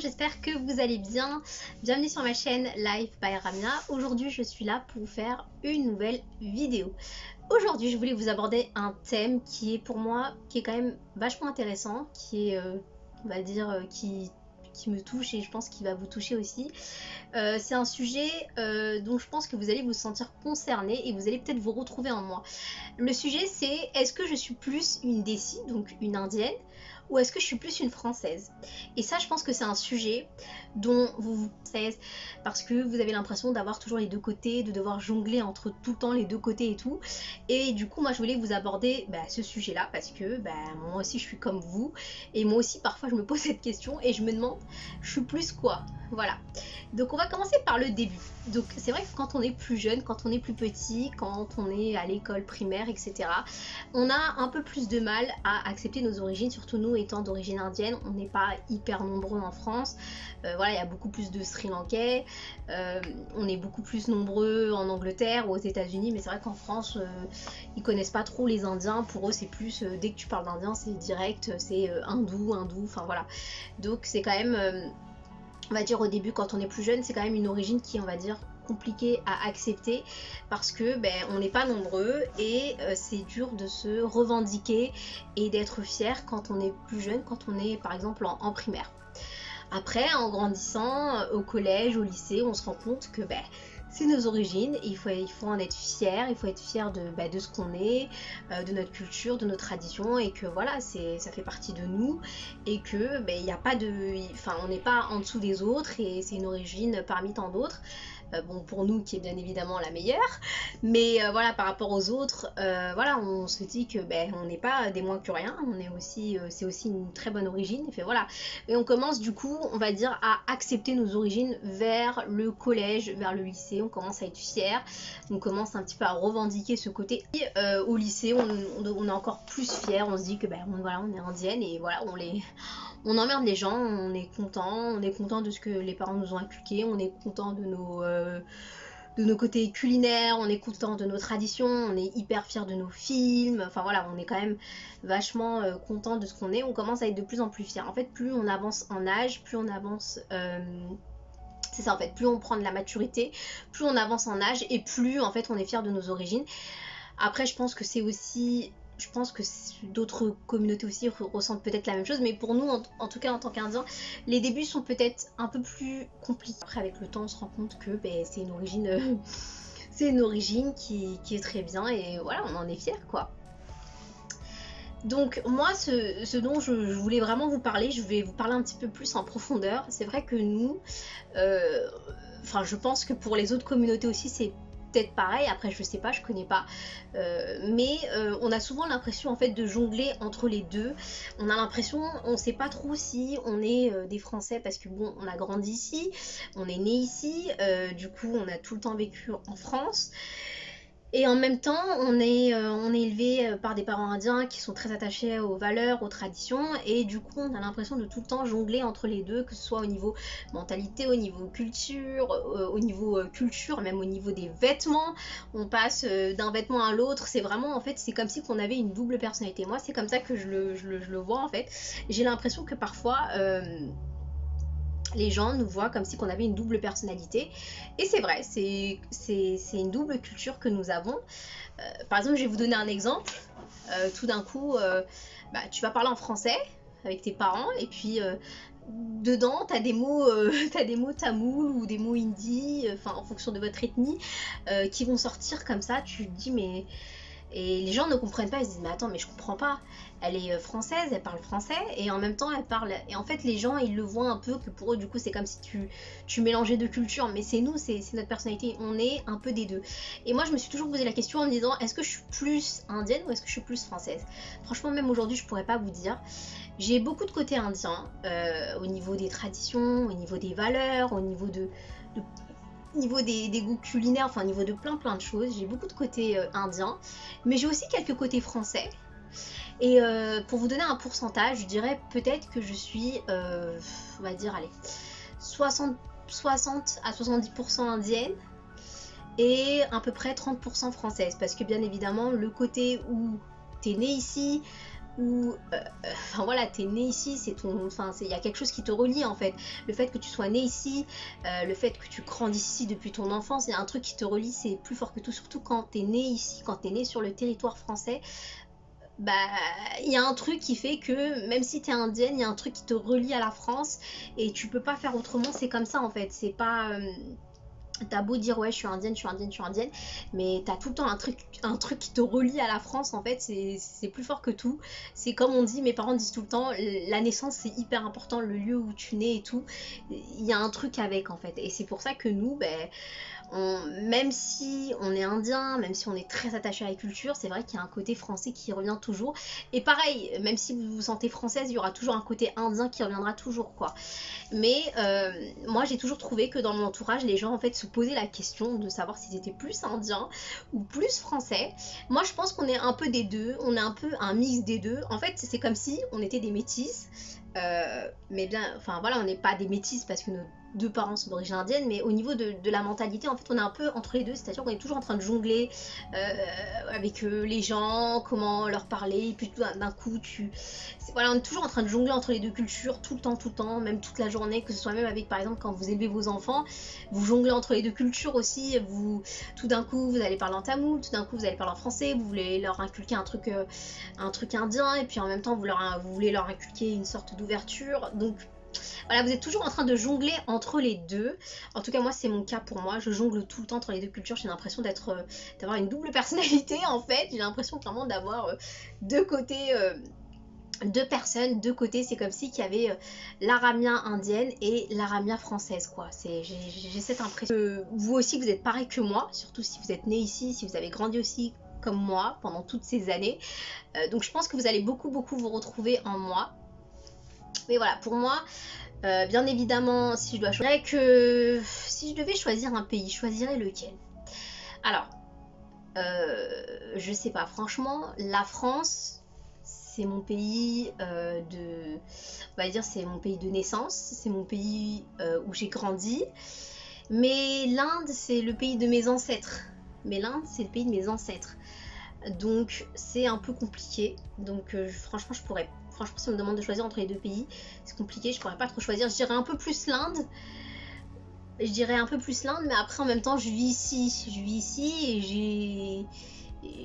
j'espère que vous allez bien. Bienvenue sur ma chaîne Life by Ramia. Aujourd'hui je suis là pour vous faire une nouvelle vidéo. Aujourd'hui je voulais vous aborder un thème qui est pour moi, qui est quand même vachement intéressant, qui est, on va dire, qui me touche et je pense qu'il va vous toucher aussi. C'est un sujet dont je pense que vous allez vous sentir concerné et vous allez peut-être vous retrouver en moi. Le sujet c'est, est-ce que je suis plus une Desi, donc une indienne, ou est-ce que je suis plus une française? Et ça, je pense que c'est un sujet dont vous parce que vous avez l'impression d'avoir toujours les deux côtés, de devoir jongler entre tout le temps les deux côtés et tout. Et du coup, moi, je voulais vous aborder ce sujet-là parce que moi aussi, je suis comme vous. Et moi aussi, parfois, je me pose cette question et je me demande, je suis plus quoi? Voilà. Donc, on va commencer par le début. Donc, c'est vrai que quand on est plus jeune, quand on est plus petit, quand on est à l'école primaire, etc., on a un peu plus de mal à accepter nos origines, surtout nous étant d'origine indienne. On n'est pas hyper nombreux en France. Voilà, il y a beaucoup plus de Sri Lankais. On est beaucoup plus nombreux en Angleterre ou aux États-Unis, mais c'est vrai qu'en France, ils connaissent pas trop les Indiens. Pour eux, c'est plus dès que tu parles d'Indien, c'est direct, c'est hindou, enfin voilà. Donc c'est quand même, on va dire au début, quand on est plus jeune, c'est quand même une origine qui est, on va dire, compliqué à accepter parce que on n'est pas nombreux et c'est dur de se revendiquer et d'être fier quand on est plus jeune, quand on est par exemple en primaire. Après, en grandissant au collège, au lycée, on se rend compte que c'est nos origines et il faut en être fier, il faut être fier de ce qu'on est, de notre culture, de nos traditions, et que voilà, ça fait partie de nous et que il n'y a pas de, on n'est pas en dessous des autres et c'est une origine parmi tant d'autres. Bon, pour nous qui est bien évidemment la meilleure, mais voilà, par rapport aux autres, voilà, on se dit que on n'est pas des moins que rien, on est aussi, c'est aussi une très bonne origine, et fait voilà. Et on commence du coup, on va dire, à accepter nos origines vers le collège, vers le lycée. On commence à être fiers, on commence un petit peu à revendiquer ce côté. Et au lycée, on est encore plus fiers, on se dit que voilà, on est indienne et voilà, on emmerde les gens, on est content de ce que les parents nous ont inculqué, on est content de nos côtés culinaires, on est content de nos traditions, on est hyper fiers de nos films, enfin voilà, on est quand même vachement content de ce qu'on est, on commence à être de plus en plus fiers. En fait, plus on avance en âge, plus on avance... c'est ça en fait, plus on prend de la maturité, plus on avance en âge et plus en fait on est fier de nos origines. Après, je pense que c'est aussi... Je pense que d'autres communautés aussi ressentent peut-être la même chose, mais pour nous, en tout cas en tant qu'Indiens, les débuts sont peut-être un peu plus compliqués. Après, avec le temps, on se rend compte que c'est une origine qui est très bien et voilà, on en est fiers quoi. Donc moi, ce dont je voulais vraiment vous parler, je vais vous parler un petit peu plus en profondeur. C'est vrai que nous, je pense que pour les autres communautés aussi, c'est peut-être pareil, après je sais pas, je connais pas, mais on a souvent l'impression en fait de jongler entre les deux. On a l'impression, on sait pas trop si on est des Français parce que bon, on a grandi ici, on est né ici, du coup on a tout le temps vécu en France. Et en même temps, on est élevé par des parents indiens qui sont très attachés aux valeurs, aux traditions, et du coup, on a l'impression de tout le temps jongler entre les deux, que ce soit au niveau mentalité, au niveau culture, même au niveau des vêtements. On passe d'un vêtement à l'autre. C'est vraiment, en fait, c'est comme si on avait une double personnalité. Moi, c'est comme ça que je le vois, en fait. J'ai l'impression que parfois... les gens nous voient comme si on avait une double personnalité. Et c'est vrai, c'est une double culture que nous avons. Par exemple, je vais vous donner un exemple. Tout d'un coup, tu vas parler en français avec tes parents et puis dedans, tu as des mots tamouls ou des mots hindi, en fonction de votre ethnie, qui vont sortir comme ça. Tu te dis mais... Et les gens ne comprennent pas, ils se disent mais attends, mais je comprends pas, elle est française, elle parle français et en même temps elle parle, et en fait les gens ils le voient un peu que pour eux du coup c'est comme si tu mélangeais deux cultures, mais c'est nous, c'est notre personnalité, on est un peu des deux. Et moi je me suis toujours posé la question en me disant, est-ce que je suis plus indienne ou est-ce que je suis plus française? Franchement, même aujourd'hui je pourrais pas vous dire. J'ai beaucoup de côté indien, au niveau des traditions, au niveau des valeurs, au niveau niveau des goûts culinaires, au niveau de plein de choses. J'ai beaucoup de côté indien, mais j'ai aussi quelques côtés français. Et pour vous donner un pourcentage, je dirais peut-être que je suis, on va dire, allez, 60 à 70% indienne et à peu près 30% française. Parce que bien évidemment, le côté où t'es né ici, où enfin voilà, t'es né ici, c'est ton, enfin il y a quelque chose qui te relie en fait. Le fait que tu sois né ici, le fait que tu grandisses ici depuis ton enfance, il y a un truc qui te relie, c'est plus fort que tout, surtout quand t'es né ici, quand t'es né sur le territoire français. Bah, il y a un truc qui fait que même si t'es indienne, il y a un truc qui te relie à la France et tu peux pas faire autrement, c'est comme ça en fait. C'est pas t'as beau dire ouais je suis indienne, je suis indienne, je suis indienne, mais t'as tout le temps un truc qui te relie à la France en fait, c'est plus fort que tout. C'est comme on dit, mes parents disent tout le temps, la naissance c'est hyper important, le lieu où tu nais et tout, il y a un truc avec en fait. Et c'est pour ça que nous, ben, même si on est indien, même si on est très attaché à la culture, c'est vrai qu'il y a un côté français qui revient toujours. Et pareil, même si vous vous sentez française, il y aura toujours un côté indien qui reviendra toujours, quoi. Mais moi, j'ai toujours trouvé que dans mon entourage, les gens en fait se posaient la question de savoir s'ils étaient plus indiens ou plus français. Moi, je pense qu'on est un peu des deux. On est un peu un mix des deux. En fait, c'est comme si on était des métis. Mais bien, enfin voilà, on n'est pas des métis parce que nos deux parents sont d'origine indienne, mais au niveau de la mentalité, en fait, on est un peu entre les deux, c'est-à-dire qu'on est toujours en train de jongler avec les gens, comment leur parler, et puis d'un coup, voilà, on est toujours en train de jongler entre les deux cultures, tout le temps, même toute la journée, que ce soit même avec, par exemple, quand vous élevez vos enfants, vous jonglez entre les deux cultures aussi, tout d'un coup, vous allez parler en tamoul, tout d'un coup, vous allez parler en français, vous voulez leur inculquer un truc indien, et puis en même temps, vous voulez leur inculquer une sorte d'ouverture, donc voilà, vous êtes toujours en train de jongler entre les deux. En tout cas, moi, c'est mon cas pour moi. Je jongle tout le temps entre les deux cultures. J'ai l'impression d'avoir une double personnalité, en fait. J'ai l'impression vraiment d'avoir deux côtés, deux personnes, deux côtés. C'est comme si qu'il y avait l'aramia indienne et l'aramia française, quoi. J'ai cette impression. Vous aussi, vous êtes pareil que moi, surtout si vous êtes né ici, si vous avez grandi aussi comme moi pendant toutes ces années. Donc, je pense que vous allez beaucoup vous retrouver en moi. Mais voilà, pour moi, bien évidemment, si je dois choisir, si je devais choisir un pays, je choisirais lequel? Alors, je sais pas, franchement, la France, c'est mon pays on va dire, c'est mon pays de naissance, c'est mon pays où j'ai grandi. Mais l'Inde, c'est le pays de mes ancêtres. Mais l'Inde, c'est le pays de mes ancêtres. Donc, c'est un peu compliqué. Donc, franchement, franchement, si on me demande de choisir entre les deux pays, c'est compliqué, je pourrais pas trop choisir. Je dirais un peu plus l'Inde. Mais après, en même temps, je vis ici et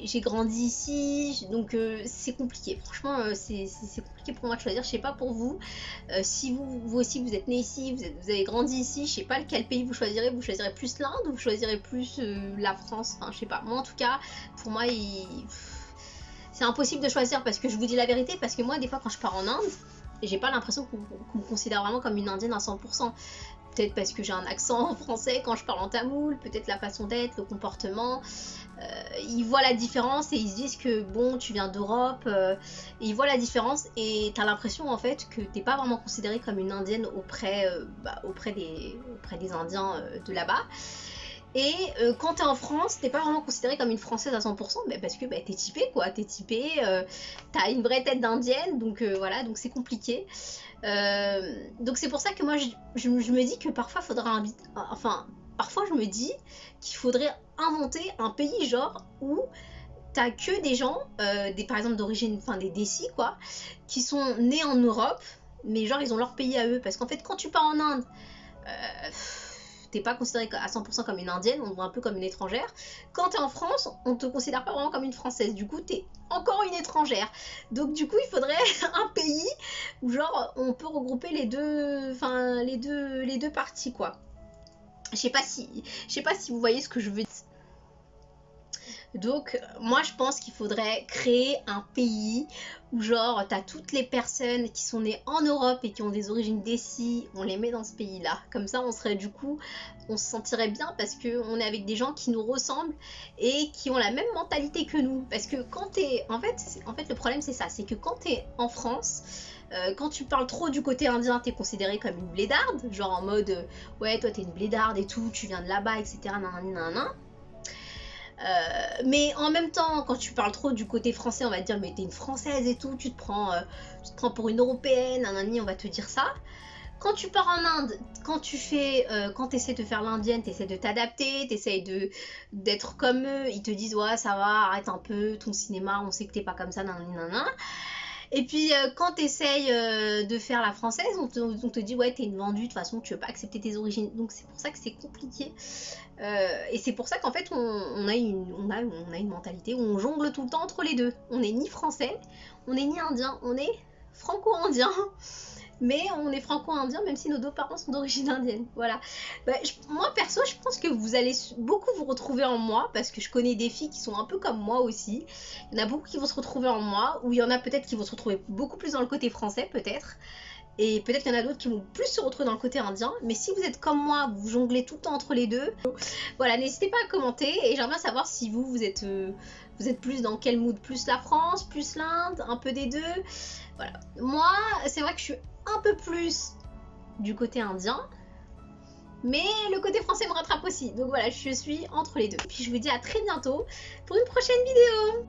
j'ai grandi ici, donc c'est compliqué. Franchement, c'est compliqué pour moi de choisir. Je sais pas pour vous. Si vous aussi vous êtes né ici, vous avez grandi ici, je sais pas quel pays vous choisirez. Vous choisirez plus l'Inde ou vous choisirez plus la France. Enfin, je sais pas. Moi, en tout cas, pour moi, c'est impossible de choisir parce que je vous dis la vérité. Parce que moi, des fois, quand je pars en Inde, j'ai pas l'impression qu'on me considère vraiment comme une indienne à 100%. Peut-être parce que j'ai un accent français quand je parle en tamoul, peut-être la façon d'être, le comportement. Ils voient la différence et ils se disent que bon, tu viens d'Europe, et ils voient la différence et t'as l'impression en fait que t'es pas vraiment considérée comme une indienne auprès des Indiens de là-bas. Et quand t'es en France, t'es pas vraiment considérée comme une française à 100%, parce que t'es typée quoi, t'as une vraie tête d'indienne, donc voilà, donc c'est compliqué. Donc c'est pour ça que moi je me dis que parfois parfois je me dis qu'il faudrait inventer un pays genre où t'as que des gens, par exemple d'origine, enfin des décis quoi, qui sont nés en Europe, mais genre ils ont leur pays à eux, parce qu'en fait quand tu pars en Inde, t'es pas considérée à 100% comme une indienne, on te voit un peu comme une étrangère. Quand t'es en France, on te considère pas vraiment comme une française, du coup t'es encore une étrangère. Donc du coup il faudrait un pays où genre on peut regrouper les deux parties quoi. Je sais pas si vous voyez ce que je veux dire. Donc moi je pense qu'il faudrait créer un pays où genre t'as toutes les personnes qui sont nées en Europe et qui ont des origines d'ici, on les met dans ce pays là, comme ça on se sentirait bien parce qu'on est avec des gens qui nous ressemblent et qui ont la même mentalité que nous, parce que quand t'es, en fait le problème c'est ça, c'est que quand t'es en France, quand tu parles trop du côté indien, t'es considérée comme une blédarde, genre en mode ouais toi t'es une blédarde et tout, tu viens de là-bas etc. Nanana. Mais en même temps, quand tu parles trop du côté français, on va te dire mais t'es une française et tout, tu te prends pour une européenne, on va te dire ça. Quand tu pars en Inde, quand t'essaies de faire l'indienne, t'essaies de t'adapter, t'essaies d'être comme eux, ils te disent ouais ça va, arrête un peu ton cinéma, on sait que t'es pas comme ça, nanana. Et puis quand tu essayes de faire la française, on te dit ouais t'es une vendue, de toute façon tu veux pas accepter tes origines. Donc c'est pour ça que c'est compliqué. Et c'est pour ça qu'en fait on a une mentalité où on jongle tout le temps entre les deux. On n'est ni français, on n'est ni indien, on est franco-indien. Mais on est franco-indien même si nos deux parents sont d'origine indienne. Voilà. Bah, moi perso, je pense que vous allez beaucoup vous retrouver en moi parce que je connais des filles qui sont un peu comme moi aussi. Il y en a beaucoup qui vont se retrouver en moi, ou il y en a peut-être qui vont se retrouver beaucoup plus dans le côté français peut-être. Et peut-être qu'il y en a d'autres qui vont plus se retrouver dans le côté indien. Mais si vous êtes comme moi, vous jonglez tout le temps entre les deux. Voilà, n'hésitez pas à commenter. Et j'aimerais bien savoir si vous êtes plus dans quel mood? Plus la France, plus l'Inde, un peu des deux. Voilà. Moi, c'est vrai que je suis un peu plus du côté indien. Mais le côté français me rattrape aussi. Donc voilà, je suis entre les deux. Puis je vous dis à très bientôt pour une prochaine vidéo.